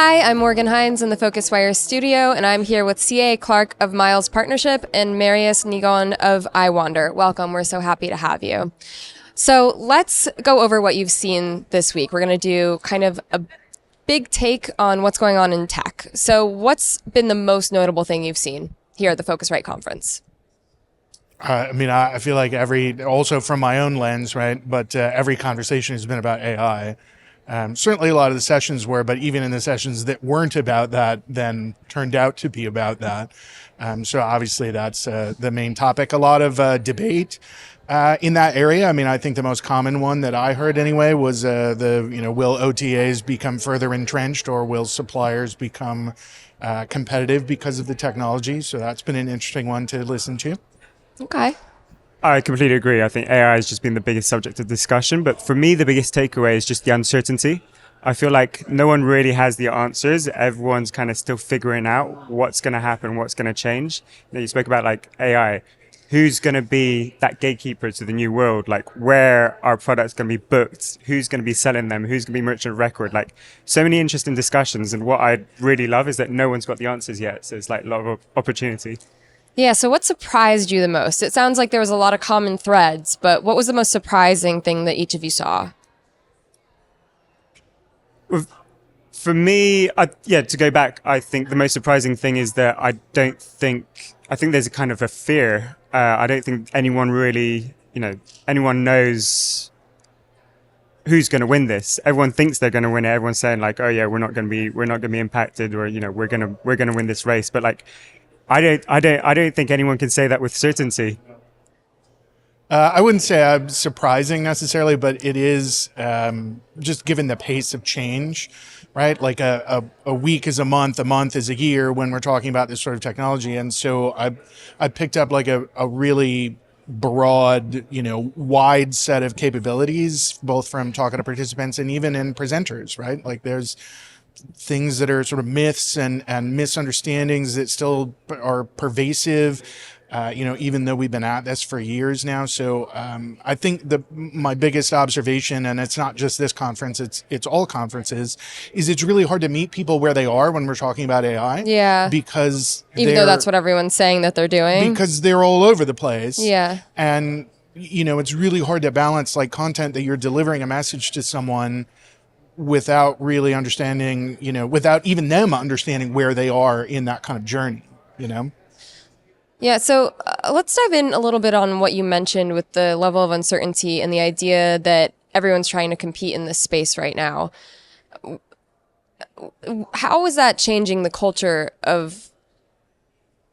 Hi, I'm Morgan Hines in the Phocuswire studio, and I'm here with C.A. Clark of Miles Partnership and Marius Nigond of iWander. Welcome. We're so happy to have you. So let's go over what you've seen this week. We're going to do kind of a big take on what's going on in tech. So what's been the most notable thing you've seen here at the Phocuswright Conference? I feel like also from my own lens, right? But every conversation has been about AI. Certainly a lot of the sessions were, but even in the sessions that weren't about that, then turned out to be about that. So obviously that's the main topic. A lot of debate in that area. I mean, I think the most common one that I heard anyway was will OTAs become further entrenched, or will suppliers become competitive because of the technology? So that's been an interesting one to listen to. Okay. I completely agree. I think AI has just been the biggest subject of discussion. But for me, the biggest takeaway is just the uncertainty. I feel like no one really has the answers. Everyone's kind of still figuring out what's going to happen, what's going to change. You spoke about like AI. Who's going to be that gatekeeper to the new world? Like, where are products going to be booked? Who's going to be selling them? Who's going to be merchant of record? Like, so many interesting discussions. And what I really love is that no one's got the answers yet. So it's like a lot of opportunity. Yeah, so what surprised you the most? It sounds like there was a lot of common threads, but what was the most surprising thing that each of you saw? For me, to go back, I think the most surprising thing is that I think there's a kind of a fear. I don't think anyone really, anyone knows who's going to win this. Everyone thinks they're going to win it. Everyone's saying like, oh yeah, we're not going to be impacted, or we're going to win this race. But like, I don't think anyone can say that with certainty. I wouldn't say I'm surprising necessarily, but it is just given the pace of change, right? Like a week is a month is a year when we're talking about this sort of technology. And so I picked up like a really broad, wide set of capabilities, both from talking to participants and even in presenters, right? Like there's things that are sort of myths and misunderstandings that still are pervasive, even though we've been at this for years now. So I think my biggest observation, and it's not just this conference, it's all conferences, is it's really hard to meet people where they are when we're talking about AI. Yeah. Because even though that's what everyone's saying that they're doing. Because they're all over the place. Yeah. And, it's really hard to balance like content that you're delivering a message to someone without really understanding, without even them understanding where they are in that kind of journey, Yeah, so let's dive in a little bit on what you mentioned with the level of uncertainty and the idea that everyone's trying to compete in this space right now. How is that changing the culture of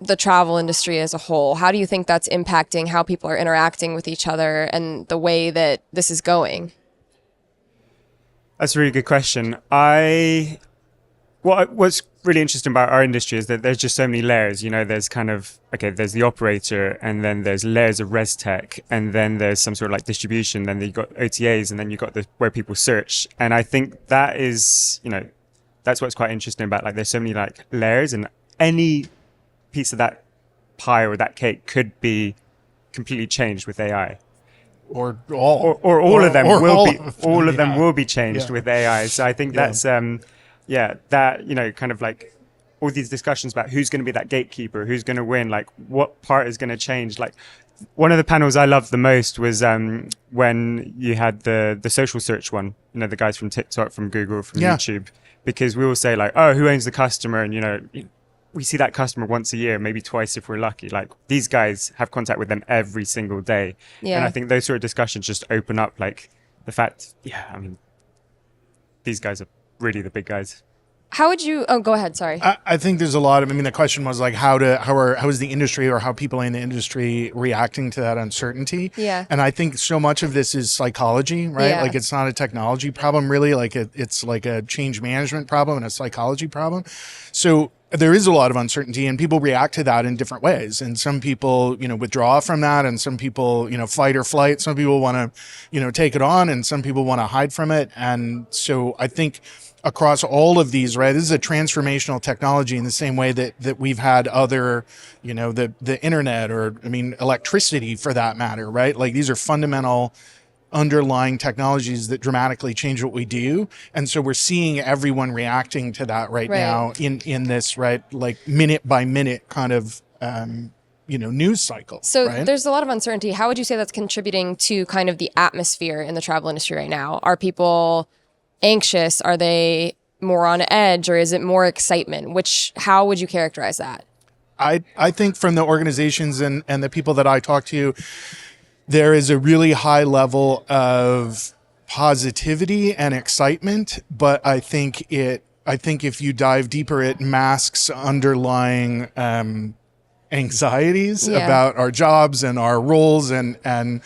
the travel industry as a whole? How do you think that's impacting how people are interacting with each other and the way that this is going? That's a really good question. What's really interesting about our industry is that there's just so many layers. There's there's the operator, and then there's layers of res tech, and then there's some sort of like distribution, then you've got OTAs, and then you've got where people search. And I think that is, that's what's quite interesting about, like, there's so many like layers, and any piece of that pie or that cake could be completely changed with AI. Or all of them will be changed with AI. So I think that's kind of like all these discussions about who's going to be that gatekeeper, who's going to win, like what part is going to change. Like one of the panels I loved the most was when you had the social search one, the guys from TikTok, from Google, from YouTube, because we all say like, oh, who owns the customer? And we see that customer once a year, maybe twice if we're lucky. Like these guys have contact with them every single day. Yeah. And I think those sort of discussions just open up like the fact, these guys are really the big guys. How would you, go ahead, sorry. I think there's a lot of, the question was like how is the industry, or how people in the industry reacting to that uncertainty? Yeah. And I think so much of this is psychology, right? Yeah. Like it's not a technology problem really, like it's like a change management problem and a psychology problem. So there is a lot of uncertainty, and people react to that in different ways. And some people, withdraw from that, and some people, fight or flight. Some people want to, take it on, and some people want to hide from it. And so I think across all of these, right, this is a transformational technology in the same way that we've had other, the internet, or electricity for that matter, right? Like these are fundamental underlying technologies that dramatically change what we do. And so we're seeing everyone reacting to that right now in this, right, like minute by minute kind of, news cycle. So right? there's a lot of uncertainty. How would you say that's contributing to kind of the atmosphere in the travel industry right now? Are people anxious? Are they more on edge, or is it more excitement? How would you characterize that? I think from the organizations and the people that I talk to, there is a really high level of positivity and excitement, but I think if you dive deeper, it masks underlying anxieties about our jobs and our roles, and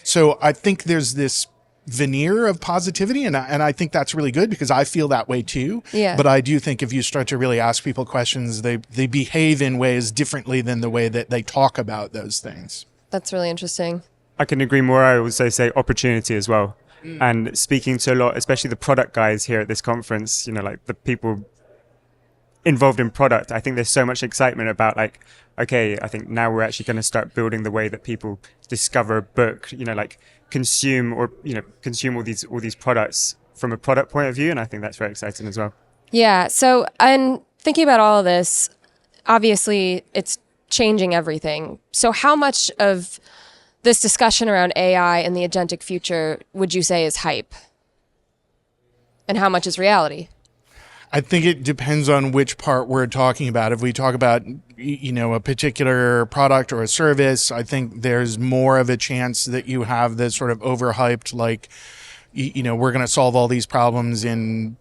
so I think there's this veneer of positivity, and I think that's really good because I feel that way too. Yeah. But I do think if you start to really ask people questions, they behave in ways differently than the way that they talk about those things. That's really interesting. I can agree more. I also say opportunity as well. And speaking to a lot, especially the product guys here at this conference, like the people involved in product, I think there's so much excitement about like, okay, I think now we're actually going to start building the way that people discover, book, like consume all these products from a product point of view. And I think that's very exciting as well. Yeah. So, and thinking about all of this, obviously it's changing everything. So how much of this discussion around AI and the agentic future would you say is hype? And how much is reality? I think it depends on which part we're talking about. If we talk about, a particular product or a service, I think there's more of a chance that you have this sort of overhyped, like, we're going to solve all these problems in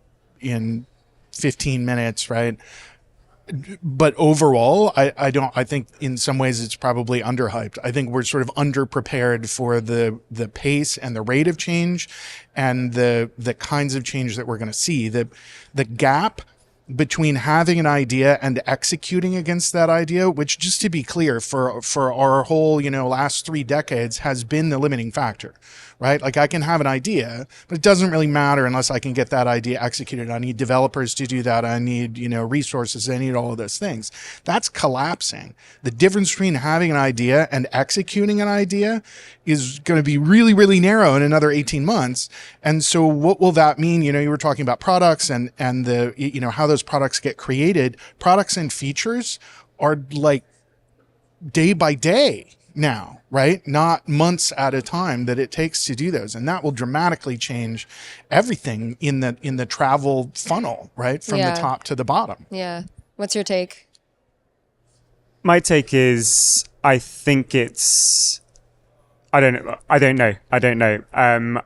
15 minutes, right? But overall, I think in some ways it's probably underhyped. I think we're sort of underprepared for the pace and the rate of change and the kinds of change that we're going to see. The gap between having an idea and executing against that idea, which, just to be clear, for our whole, last 3 decades has been the limiting factor, right? Like, I can have an idea, but it doesn't really matter unless I can get that idea executed. I need developers to do that. I need, resources. I need all of those things. That's collapsing. The difference between having an idea and executing an idea is going to be really, really narrow in another 18 months. And so what will that mean? You were talking about products and the, how those products get created. Products and features are like day by day now, right? Not months at a time that it takes to do those. And that will dramatically change everything in the travel funnel, right? From the top to the bottom. Yeah. What's your take? My take is, I think it's, I don't know.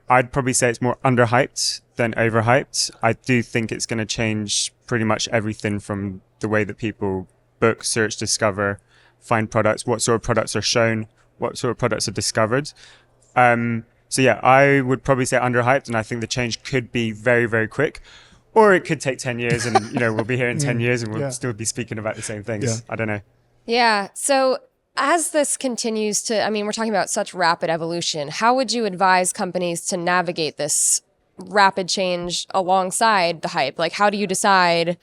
I'd probably say it's more underhyped than overhyped. I do think it's going to change pretty much everything from the way that people book, search, discover, find products, what sort of products are shown, what sort of products are discovered. So yeah, I would probably say underhyped, and I think the change could be very, very quick. Or it could take 10 years and, we'll be here in 10 years and we'll still be speaking about the same things. Yeah. I don't know. Yeah. So as this continues to, we're talking about such rapid evolution, how would you advise companies to navigate this rapid change alongside the hype? Like, how do you decide,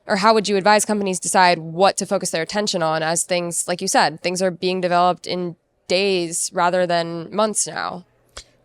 or how would you advise companies decide what to focus their attention on as things, like you said, things are being developed in days rather than months now?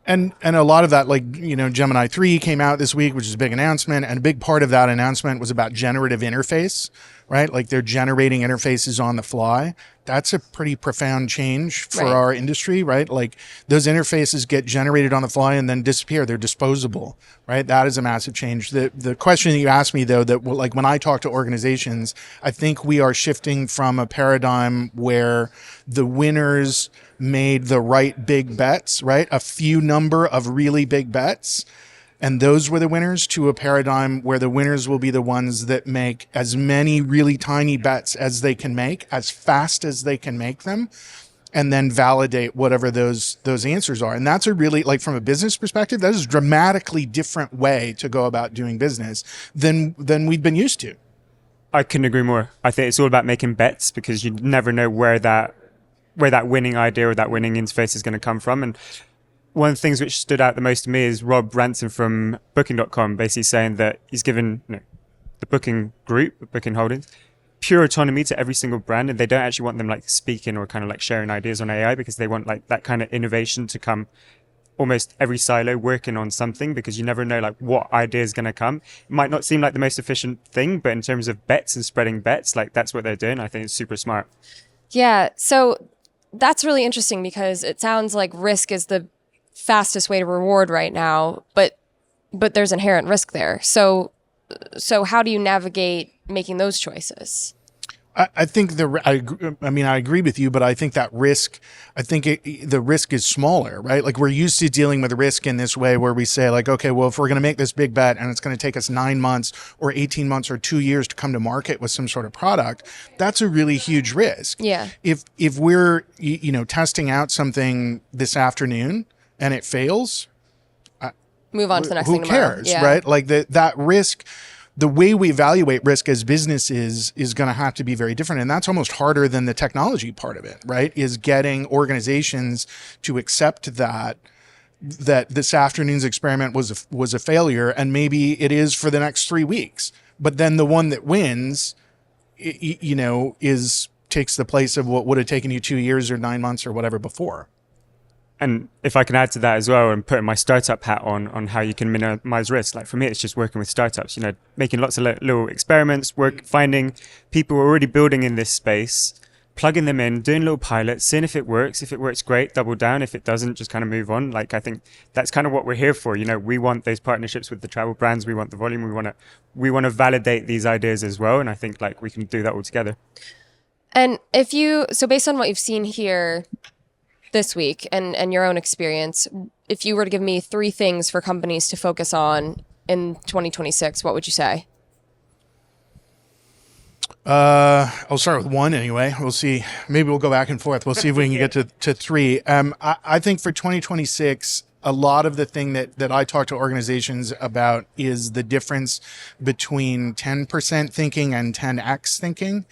And a lot of that, like, Gemini 3 came out this week, which is a big announcement. And a big part of that announcement was about generative interface, right? Like, they're generating interfaces on the fly. That's a pretty profound change for our industry, right? Like, those interfaces get generated on the fly and then disappear. They're disposable, right? That is a massive change. The question that you asked me, though, that, like, when I talk to organizations, I think we are shifting from a paradigm where the winners made the right big bets, right? A few number of really big bets, and those were the winners, to a paradigm where the winners will be the ones that make as many really tiny bets as they can make, as fast as they can make them, and then validate whatever those answers are. And that's a really, like, from a business perspective, that is a dramatically different way to go about doing business than we've been used to. I couldn't agree more. I think it's all about making bets, because you never know where that winning idea or that winning interface is going to come from. And one of the things which stood out the most to me is Rob Ransom from Booking.com basically saying that he's given the Booking group, Booking Holdings, pure autonomy to every single brand, and they don't actually want them like speaking or kind of like sharing ideas on AI, because they want like that kind of innovation to come almost every silo working on something, because you never know like what idea is going to come. It might not seem like the most efficient thing, but in terms of bets and spreading bets, like that's what they're doing. I think it's super smart. Yeah. So that's really interesting because it sounds like risk is the fastest way to reward right now, but there's inherent risk there. So how do you navigate making those choices? I think I agree with you, but I think that risk, the risk is smaller, right? Like we're used to dealing with risk in this way where we say like, okay, well, if we're going to make this big bet and it's going to take us 9 months or 18 months or 2 years to come to market with some sort of product, that's a really huge risk. Yeah. If we're, testing out something this afternoon and it fails, move on to the next who thing tomorrow. cares, right? Like that risk, the way we evaluate risk as businesses is going to have to be very different. And that's almost harder than the technology part of it, right? Is getting organizations to accept that this afternoon's experiment was a failure, and maybe it is for the next 3 weeks. But then the one that wins, takes the place of what would have taken you 2 years or 9 months or whatever before. And if I can add to that as well and putting my startup hat on how you can minimize risk, like for me, it's just working with startups, making lots of little experiments, finding people who are already building in this space, plugging them in, doing little pilots, seeing if it works. If it works, great, double down. If it doesn't, just kind of move on. Like, I think that's kind of what we're here for. We want those partnerships with the travel brands. We want the volume. We want to validate these ideas as well. And I think like we can do that all together. And so based on what you've seen here this week and your own experience, if you were to give me 3 things for companies to focus on in 2026, what would you say? I'll start with 1 anyway. We'll see. Maybe we'll go back and forth. We'll see if we can get to 3. I think for 2026, a lot of the thing that I talk to organizations about is the difference between 10% thinking and 10x thinking.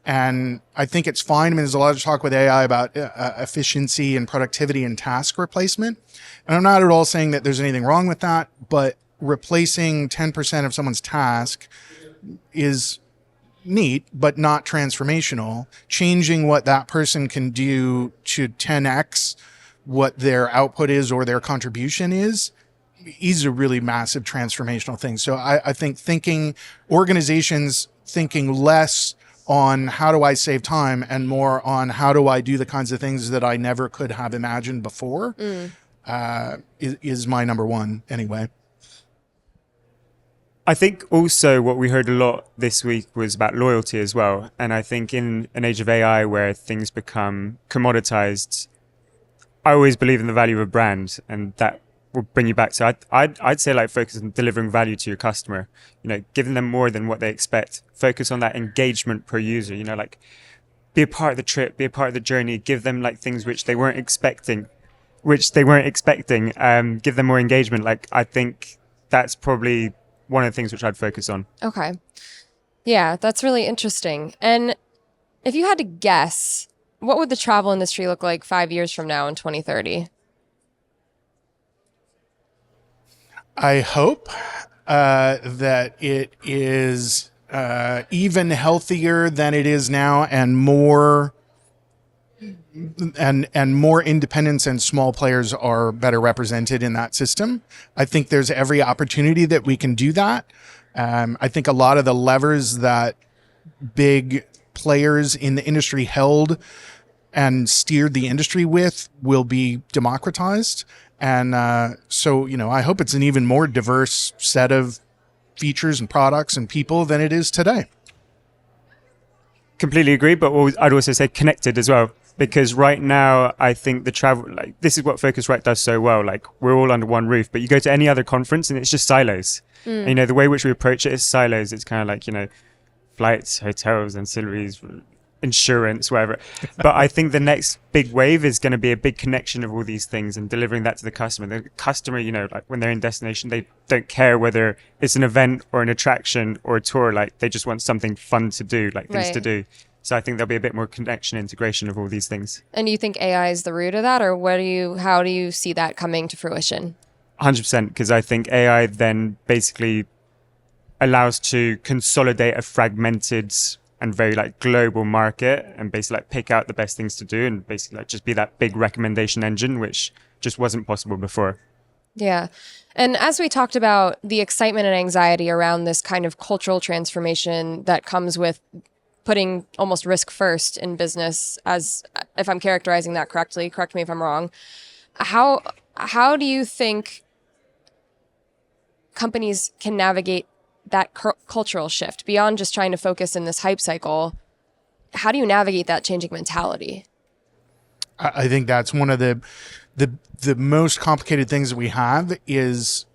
And I think it's fine. I mean, there's a lot of talk with AI about efficiency and productivity and task replacement. And I'm not at all saying that there's anything wrong with that, but replacing 10% of someone's task is neat, but not transformational. Changing what that person can do to 10x what their output is or their contribution is a really massive transformational thing. So I think organizations thinking less on how do I save time and more on how do I do the kinds of things that I never could have imagined before is my number 1 anyway. I think also what we heard a lot this week was about loyalty as well. And I think in an age of AI where things become commoditized, I always believe in the value of a brand, and that will bring you back. So I'd say like focus on delivering value to your customer, giving them more than what they expect. Focus on that engagement per user, like be a part of the trip, be a part of the journey, give them like things which they weren't expecting, give them more engagement. Like, I think that's probably one of the things which I'd focus on. Okay. Yeah, that's really interesting. And if you had to guess, what would the travel industry look like 5 years from now in 2030? I hope that it is even healthier than it is now, and more independents and small players are better represented in that system. I think there's every opportunity that we can do that. I think a lot of the levers that big players in the industry held and steered the industry with will be democratized. And so, I hope it's an even more diverse set of features and products and people than it is today. Completely agree, but I'd also say connected as well. Because right now, I think the travel, like, this is what Phocuswright does so well. Like, we're all under one roof, but you go to any other conference and it's just silos. And, the way which we approach it is silos. It's kind of like, flights, hotels, ancillaries, insurance, whatever. But I think the next big wave is going to be a big connection of all these things and delivering that to the customer. The customer, like when they're in destination, they don't care whether it's an event or an attraction or a tour. Like, they just want something fun to do, like things to do. So I think there'll be a bit more connection, integration of all these things. And do you think AI is the root of that, or how do you see that coming to fruition? 100%, because I think AI then basically allows to consolidate a fragmented and very like global market, and basically like pick out the best things to do, and basically like just be that big recommendation engine, which just wasn't possible before. Yeah. And as we talked about the excitement and anxiety around this kind of cultural transformation that comes with putting almost risk first in business, as if I'm characterizing that correctly, correct me if I'm wrong. How do you think companies can navigate that cultural shift beyond just trying to focus in this hype cycle? How do you navigate that changing mentality? I think that's one of the most complicated things that we have is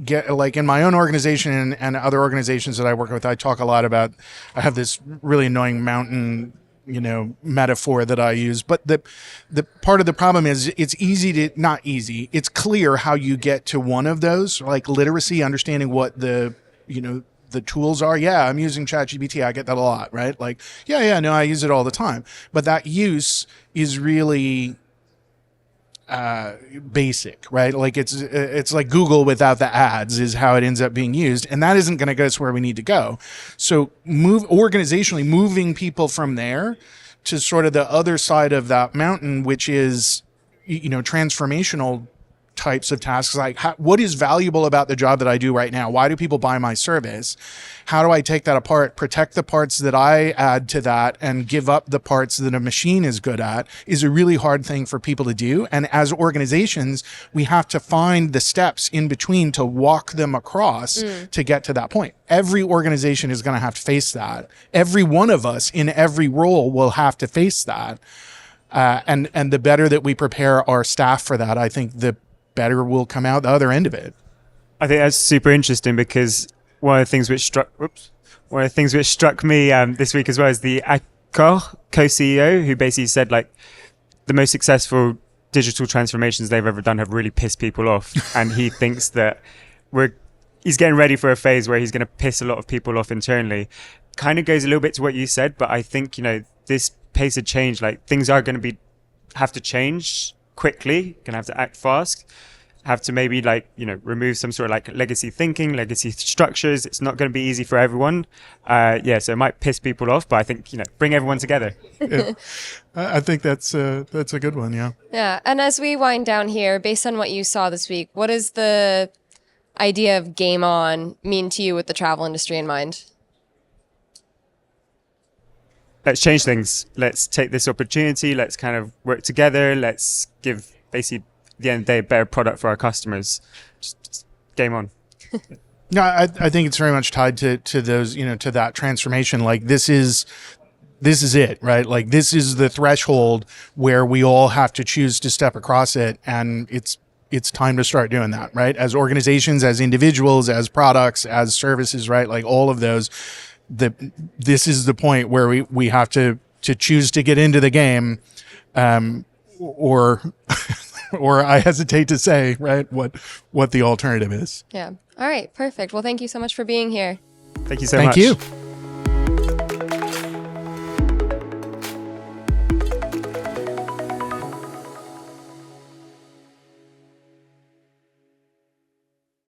get like in my own organization and other organizations that I work with. I talk a lot about, I have this really annoying mountain, metaphor that I use, but the part of the problem is it's not easy. It's clear how you get to one of those, like literacy, understanding what the tools are. Yeah, I'm using ChatGPT. I get that a lot, right? Like, no, I use it all the time. But that use is really basic, right? Like it's like Google without the ads is how it ends up being used. And that isn't going to get us where we need to go. So organizationally moving people from there to sort of the other side of that mountain, which is, transformational types of tasks, like what is valuable about the job that I do right now? Why do people buy my service? How do I take that apart, protect the parts that I add to that, and give up the parts that a machine is good at, is a really hard thing for people to do. And as organizations, we have to find the steps in between to walk them across to get to that point. Every organization is going to have to face that. Every one of us in every role will have to face that. And the better that we prepare our staff for that, I think the better will come out the other end of it. I think that's super interesting, because one of the things which struck me this week as well is the Accor co-CEO, who basically said like the most successful digital transformations they've ever done have really pissed people off, and he thinks that he's getting ready for a phase where he's going to piss a lot of people off internally. Kind of goes a little bit to what you said, but I think this pace of change, like things are going to have to change quickly, gonna have to act fast, have to maybe remove some sort of like legacy thinking, legacy structures. It's not going to be easy for everyone. So it might piss people off, but I think bring everyone together. Yeah. I think that's a good one. Yeah. Yeah. And as we wind down here, based on what you saw this week, what does the idea of game on mean to you with the travel industry in mind? Let's change things. Let's take this opportunity. Let's kind of work together. Let's give basically, at the end of the day, a better product for our customers. Just game on. No, I think it's very much tied to those, to that transformation. Like this is it, right? Like this is the threshold where we all have to choose to step across it. And it's time to start doing that, right? As organizations, as individuals, as products, as services, right? Like all of those. This is the point where we have to choose to get into the game, or I hesitate to say, right, what the alternative is. Yeah. All right. Perfect. Well, thank you so much for being here. Thank you so much. Thank you.